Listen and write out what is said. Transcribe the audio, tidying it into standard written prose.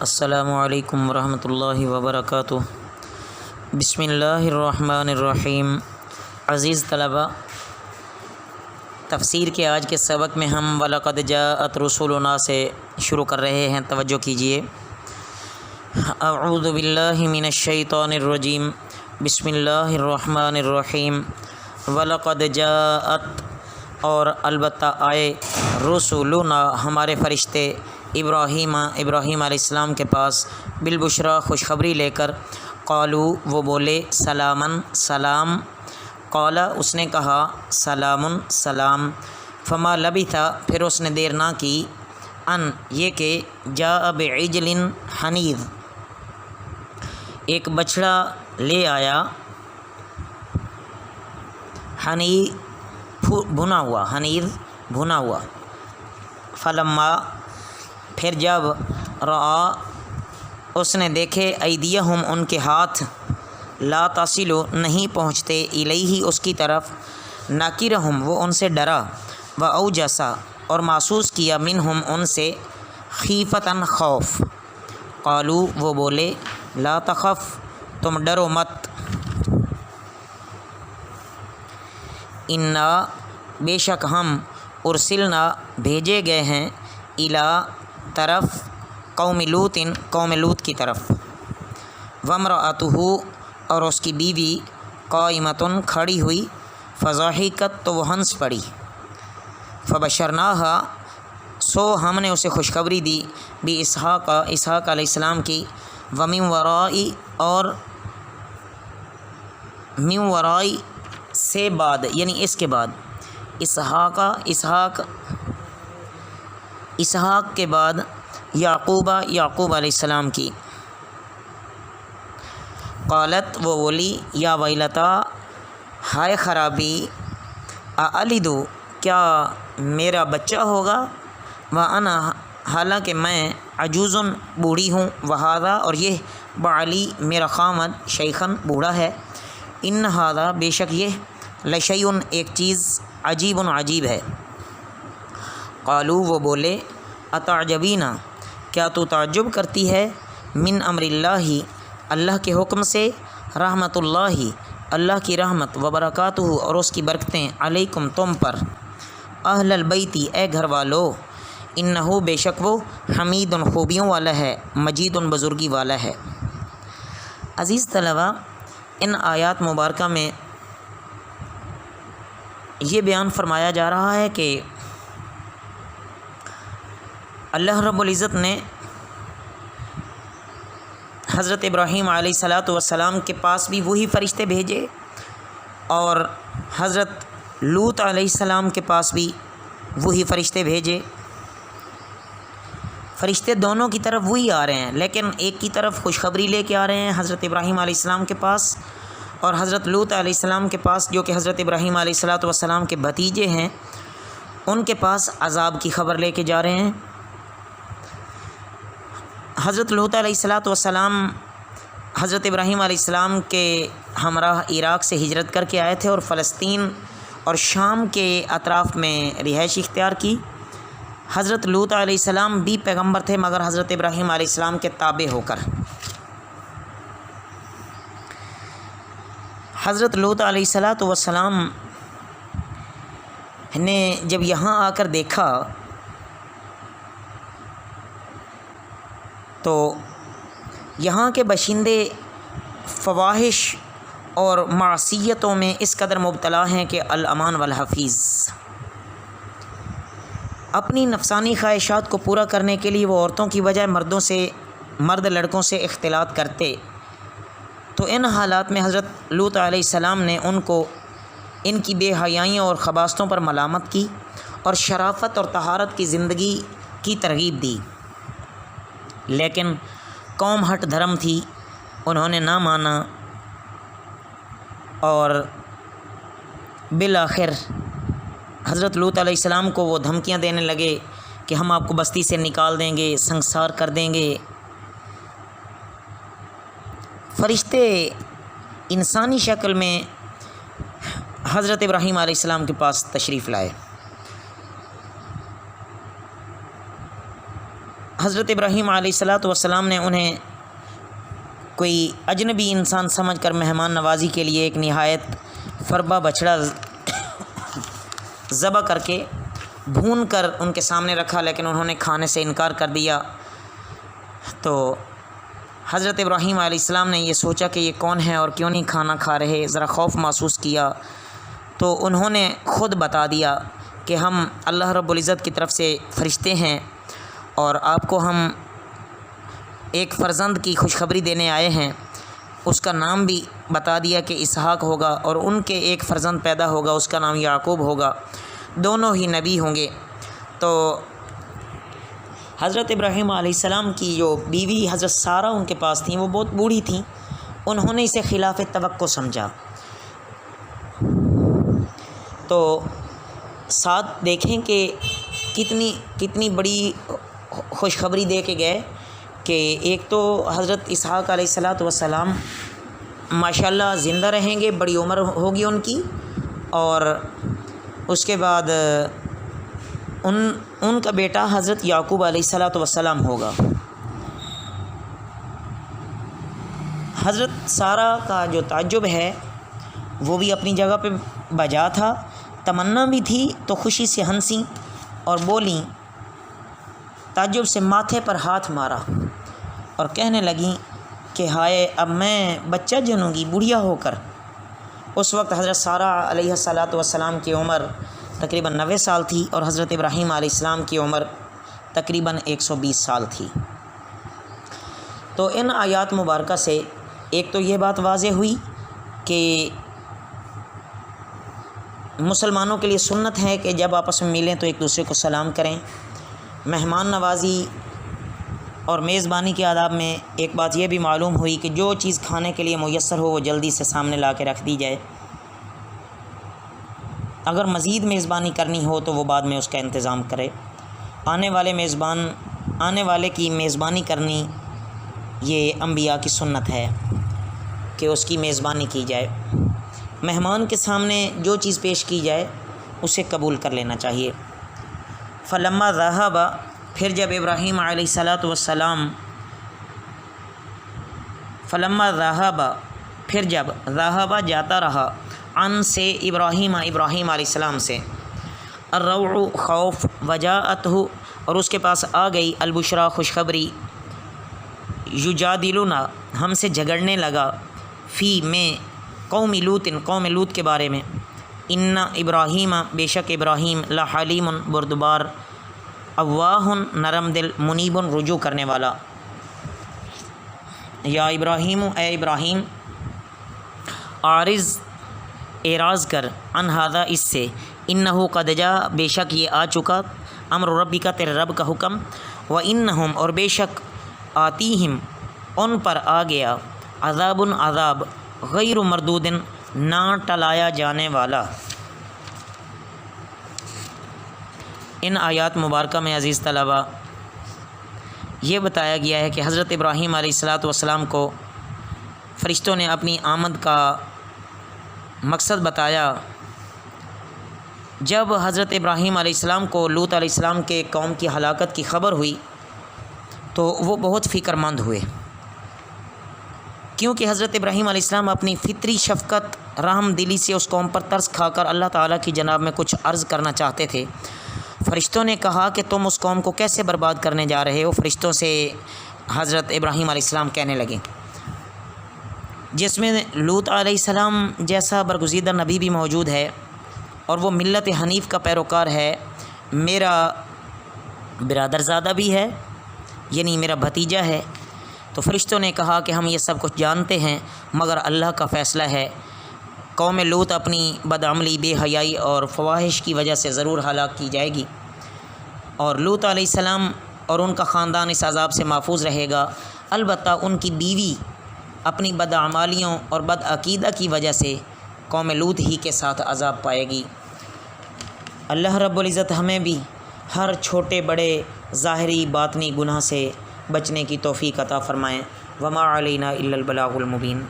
السلام علیکم ورحمۃ اللہ وبرکاتہ۔ بسم اللہ الرحمن الرحیم۔ عزیز طلباء، تفسیر کے آج کے سبق میں ہم وَلَقَدْ جَاءَتْ رُسُلُنَا سے شروع کر رہے ہیں، توجہ کیجیے۔ اعوذ باللہ من الشیطان الرجیم، بسم اللہ الرحمن الرحیم۔ وَلَقَدْ جَاءَتْ، اور البتہ آئے، رسولنا ہمارے فرشتے، ابراہیم علیہ السلام کے پاس، بالبشریٰ خوشخبری لے کر، قالو وہ بولے، سلامن سلام، قالا اس نے کہا، سلامن سلام، فما لبث پھر اس نے دیر نہ کی، ان یہ کہ جاء بعجل حنیذ ایک بچڑا لے آیا، بھنا ہوا، فلما پھر جب رعا اس نے دیکھے، ایدیہم ان کے ہاتھ، لا تصل نہیں پہنچتے، الیہ اس کی طرف، ناکرہم وہ ان سے ڈرا، و اوجسا اور محسوس کیا، منہم ان سے، خیفتاً خوف، قالو وہ بولے، لا تخف تم ڈرو مت، انا بے شک ہم، ارسلنا بھیجے گئے ہیں، الی طرف، قوم لوط کی طرف، وامرأتہ اور اس کی بیوی، قائمۃ کھڑی ہوئی، فضحکت تو وہ ہنس پڑی، فبشرناہا سو ہم نے اسے خوشخبری دی، اسحاق علیہ السلام کی، ومن ورائی اور من ورائی سے بعد یعنی اس کے بعد، اسحاق کے بعد، یعقوب علیہ السلام کی، قالت وہ بولی، یا ویلتا ہائے خرابی، اَأَلِدُ کیا میرا بچہ ہوگا، وَأَنَا حالانکہ میں، عجوزن بوڑھی ہوں، وہذا اور یہ، بعلی میرا خامد، شیخن بوڑھا ہے، ان ہذا بے شک یہ، لشیء ایک چیز، عجیب ہے، قالو وہ بولے، اتعجبین کیا تو تعجب کرتی ہے، من امر اللہ اللہ کے حکم سے، رحمت اللہ اللہ کی رحمت، وبرکاتہ اور اس کی برکتیں، علیکم تم پر، اہل البیت اے گھر والو، انہو بے شک وہ، حمید خوبیوں والا ہے، مجید بزرگی والا ہے۔ عزیز طلباء، ان آیات مبارکہ میں یہ بیان فرمایا جا رہا ہے کہ اللہ رب العزت نے حضرت ابراہیم علیہ السلام کے پاس بھی وہی فرشتے بھیجے، اور حضرت لوط علیہ السلام کے پاس بھی وہی فرشتے بھیجے۔ فرشتے دونوں کی طرف وہی آ رہے ہیں، لیکن ایک کی طرف خوشخبری لے کے آ رہے ہیں حضرت ابراہیم علیہ السلام کے پاس، اور حضرت لوط علیہ السلام کے پاس، جو کہ حضرت ابراہیم علیہ السلام کے بھتیجے ہیں، ان کے پاس عذاب کی خبر لے کے جا رہے ہیں۔ حضرت لوط علیہ السلام حضرت ابراہیم علیہ السلام کے ہمراہ عراق سے ہجرت کر کے آئے تھے، اور فلسطین اور شام کے اطراف میں رہائش اختیار کی۔ حضرت لوط علیہ السلام بھی پیغمبر تھے، مگر حضرت ابراہیم علیہ السلام کے تابع ہو کر۔ حضرت لوط علیہ السلام نے جب یہاں آ کر دیکھا تو یہاں کے باشندے فواحش اور معصیتوں میں اس قدر مبتلا ہیں کہ الامان والحفیظ، اپنی نفسانی خواہشات کو پورا کرنے کے لیے وہ عورتوں کی بجائے مرد لڑکوں سے اختلاط کرتے۔ تو ان حالات میں حضرت لوط علیہ السلام نے ان کو ان کی بے حیائیوں اور خباثتوں پر ملامت کی، اور شرافت اور طہارت کی زندگی کی ترغیب دی، لیکن قوم ہٹ دھرم تھی، انہوں نے نہ مانا، اور بالآخر حضرت لوط علیہ السلام کو وہ دھمکیاں دینے لگے کہ ہم آپ کو بستی سے نکال دیں گے، سنسار کر دیں گے۔ فرشتے انسانی شکل میں حضرت ابراہیم علیہ السلام کے پاس تشریف لائے، حضرت ابراہیم علیہ السلام نے انہیں کوئی اجنبی انسان سمجھ کر مہمان نوازی کے لیے ایک نہایت فربا بچڑا ذبح کر کے بھون کر ان کے سامنے رکھا، لیکن انہوں نے کھانے سے انکار کر دیا۔ تو حضرت ابراہیم علیہ السلام نے یہ سوچا کہ یہ کون ہے اور کیوں نہیں کھانا کھا رہے، ذرا خوف محسوس کیا، تو انہوں نے خود بتا دیا کہ ہم اللہ رب العزت کی طرف سے فرشتے ہیں اور آپ کو ہم ایک فرزند کی خوشخبری دینے آئے ہیں۔ اس کا نام بھی بتا دیا کہ اسحاق ہوگا، اور ان کے ایک فرزند پیدا ہوگا، اس کا نام یعقوب ہوگا، دونوں ہی نبی ہوں گے۔ تو حضرت ابراہیم علیہ السلام کی جو بیوی حضرت سارہ ان کے پاس تھیں، وہ بہت بوڑھی تھیں، انہوں نے اسے خلاف توقع سمجھا۔ تو ساتھ دیکھیں کہ کتنی بڑی خوشخبری دے کے گئے کہ ایک تو حضرت اسحاق علیہ السلام ماشاءاللہ زندہ رہیں گے، بڑی عمر ہوگی ان کی، اور اس کے بعد ان کا بیٹا حضرت یعقوب علیہ السلام ہوگا۔ حضرت سارہ کا جو تعجب ہے وہ بھی اپنی جگہ پہ بجا تھا، تمنا بھی تھی، تو خوشی سے ہنسیں اور بولیں، تعجب سے ماتھے پر ہاتھ مارا اور کہنے لگیں کہ ہائے، اب میں بچہ جنوں گی بڑھیا ہو کر۔ اس وقت حضرت سارہ علیہ السلام کی عمر تقریباً 90 سال تھی، اور حضرت ابراہیم علیہ السلام کی عمر تقریباً 120 سال تھی۔ تو ان آیات مبارکہ سے ایک تو یہ بات واضح ہوئی کہ مسلمانوں کے لیے سنت ہے کہ جب آپس میں ملیں تو ایک دوسرے کو سلام کریں۔ مہمان نوازی اور میزبانی کے آداب میں ایک بات یہ بھی معلوم ہوئی کہ جو چیز کھانے کے لیے میسر ہو وہ جلدی سے سامنے لا کے رکھ دی جائے۔ اگر مزید میزبانی کرنی ہو تو وہ بعد میں اس کا انتظام کرے۔ آنے والے کی میزبانی کرنی یہ انبیاء کی سنت ہے کہ اس کی میزبانی کی جائے۔ مہمان کے سامنے جو چیز پیش کی جائے اسے قبول کر لینا چاہیے۔ فلما ذہب، پھر جب ابراہیم علیہ السلام فلما ذہب، پھر جب ذہب جاتا رہا، عن سے ابراہیم علیہ السلام سے، الروع خوف، وجاءتہ اور اس کے پاس آ گئی، البشرا خوشخبری، یجادلنا ہم سے جھگڑنے لگا، فی میں قوم لوط کے بارے میں، ان ابراہیم بے شک ابراہیم لحلیم بردبار، اواہ نرم دل، منیب رجوع کرنے والا۔ یا ابراہیم، اے ابراہیم، عارض اعراض کر، عن ھذا اس سے، انہ قد جاء بے شک یہ آ چکا، امر ربک تیرے رب کا حکم، وانہم اور بے شک آتیہم ان پر آ گیا، عذاب عذاب، غیر مردود نہ ٹلایا جانے والا۔ ان آیات مبارکہ میں عزیز طلبہ یہ بتایا گیا ہے کہ حضرت ابراہیم علیہ السلام کو فرشتوں نے اپنی آمد کا مقصد بتایا۔ جب حضرت ابراہیم علیہ السلام کو لوط علیہ السلام کے قوم کی ہلاکت کی خبر ہوئی تو وہ بہت فکر مند ہوئے، کیونکہ حضرت ابراہیم علیہ السلام اپنی فطری شفقت، رحم دلی سے اس قوم پر ترس کھا کر اللہ تعالیٰ کی جناب میں کچھ عرض کرنا چاہتے تھے۔ فرشتوں نے کہا کہ تم اس قوم کو کیسے برباد کرنے جا رہے ہو؟ فرشتوں سے حضرت ابراہیم علیہ السلام کہنے لگے، جس میں لوط علیہ السلام جیسا برگزیدہ نبی بھی موجود ہے اور وہ ملت حنیف کا پیروکار ہے، میرا برادرزادہ بھی ہے، یعنی میرا بھتیجا ہے۔ تو فرشتوں نے کہا کہ ہم یہ سب کچھ جانتے ہیں، مگر اللہ کا فیصلہ ہے، قوم لوط اپنی بدعملی، بے حیائی اور فواحش کی وجہ سے ضرور ہلاک کی جائے گی، اور لوط علیہ السلام اور ان کا خاندان اس عذاب سے محفوظ رہے گا۔ البتہ ان کی بیوی اپنی بدعمالیوں اور بدعقیدہ کی وجہ سے قوم لوط ہی کے ساتھ عذاب پائے گی۔ اللہ رب العزت ہمیں بھی ہر چھوٹے بڑے ظاہری باطنی گناہ سے بچنے کی توفیق عطا فرمائیں۔ وما علینا الا البلاغ المبین۔